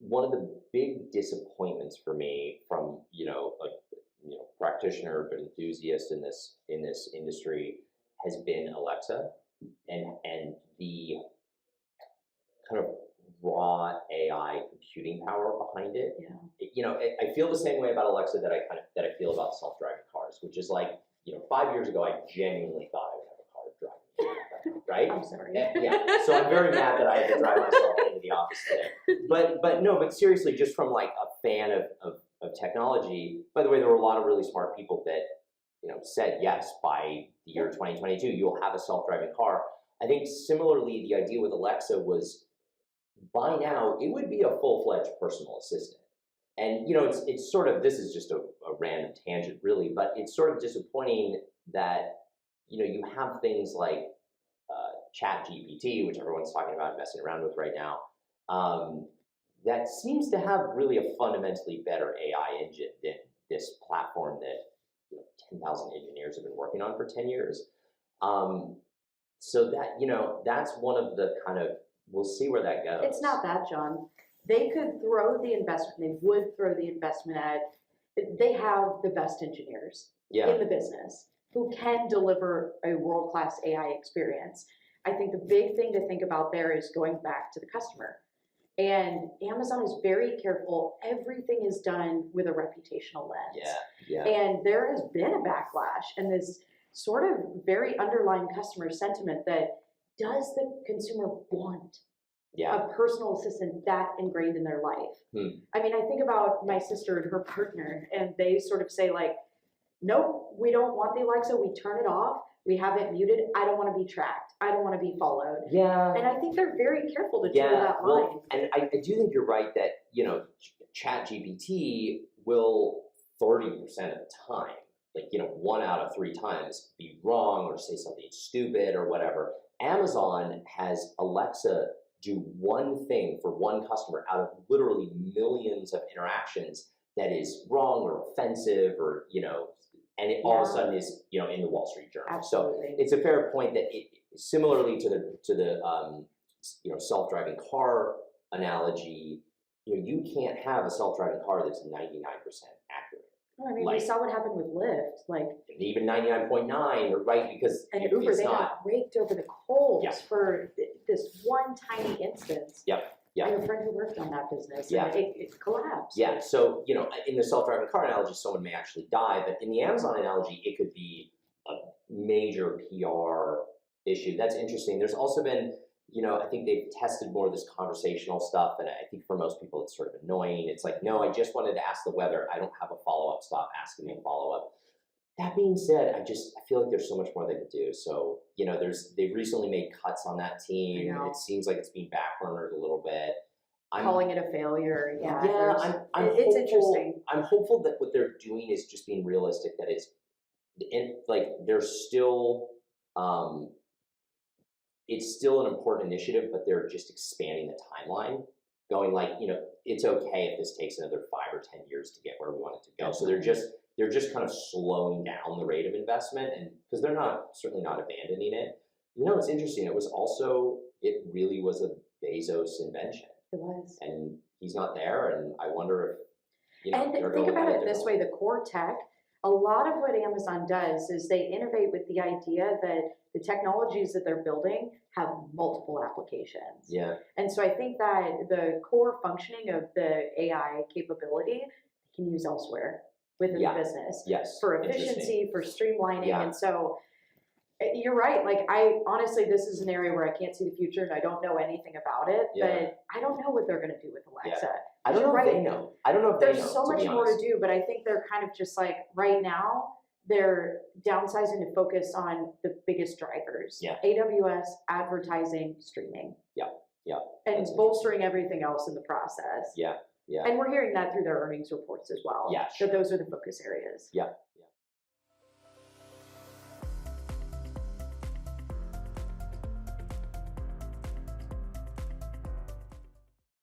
one of the big disappointments for me from practitioner but enthusiast in this industry has been Alexa and the kind of raw AI computing power behind it. Yeah. I feel the same way about Alexa that I feel about self-driving cars, which is like, 5 years ago I genuinely thought I would have a car driving me, right? I'm sorry. Yeah. So I'm very mad that I had to drive myself into the office today. But seriously, just from like a fan of technology. By the way, there were a lot of really smart people that said yes, by the year 2022 you'll have a self-driving car. I think similarly the idea with Alexa was, by now it would be a full-fledged personal assistant. And it's sort of, this is just a random tangent really, but it's sort of disappointing that you have things like ChatGPT, which everyone's talking about messing around with right now, that seems to have really a fundamentally better AI engine than this platform that 10,000 engineers have been working on for 10 years. So that that's one of the kind of, we'll see where that goes. It's not that, John. They could throw the investment, they would throw the investment at, they have the best engineers in the business who can deliver a world-class AI experience. I think the big thing to think about there is going back to the customer. And Amazon is very careful. Everything is done with a reputational lens. Yeah. And there has been a backlash and this sort of very underlying customer sentiment that, does the consumer want a personal assistant that ingrained in their life? I mean, I think about my sister and her partner, and they sort of say like, nope, we don't want the Alexa, we turn it off, we have it muted, I don't want to be tracked, I don't want to be followed. Yeah. And I think they're very careful to draw that line. Well, and I do think you're right that, ChatGPT will 30% of the time, 1 out of 3 times, be wrong or say something stupid or whatever. Amazon has Alexa do one thing for one customer out of literally millions of interactions that is wrong or offensive or, and it all of a sudden is, in the Wall Street Journal. Absolutely. So it's a fair point that similarly to the self-driving car analogy, you can't have a self-driving car that's 99% accurate. I mean, we saw what happened with Lyft, even 99.9, right? Because and Uber, they got raked over the coals for this one tiny instance. Yep. I have a friend who worked on that business, and it collapsed. Yeah. So in the self-driving car analogy, someone may actually die, but in the Amazon analogy, it could be a major PR issue. That's interesting. There's also been, I think they've tested more of this conversational stuff, and I think for most people it's sort of annoying. It's like, no, I just wanted to ask the weather. I don't have a follow-up. Stop asking me a follow-up. That being said, I feel like there's so much more they could do. So, they've recently made cuts on that team. It seems like it's being backburnered a little bit. I'm calling it a failure. It's interesting. I'm hopeful that what they're doing is just being realistic. That is, they're still, it's still an important initiative, but they're just expanding the timeline, going it's okay if this takes another 5 or 10 years to get where we want it to go. So they're just kind of slowing down the rate of investment, and because they're certainly not abandoning it. It's interesting. It really was a Bezos invention. It was. And he's not there, and I wonder if, and think about it this way, the core tech, a lot of what Amazon does is they innovate with the idea that the technologies that they're building have multiple applications. Yeah. And so I think that the core functioning of the AI capability can use elsewhere within the business. Yes. For efficiency, for streamlining. And so you're right. I honestly, this is an area where I can't see the future and I don't know anything about it, but I don't know what they're going to do with Alexa. I don't know if they know. I don't know if they know. There's so much more to do, but I think they're kind of just right now, they're downsizing to focus on the biggest drivers. Yeah. AWS, advertising, streaming. Yeah. And bolstering everything else in the process. Yeah. And we're hearing that through their earnings reports as well. Yeah, sure. So those are the focus areas. Yeah.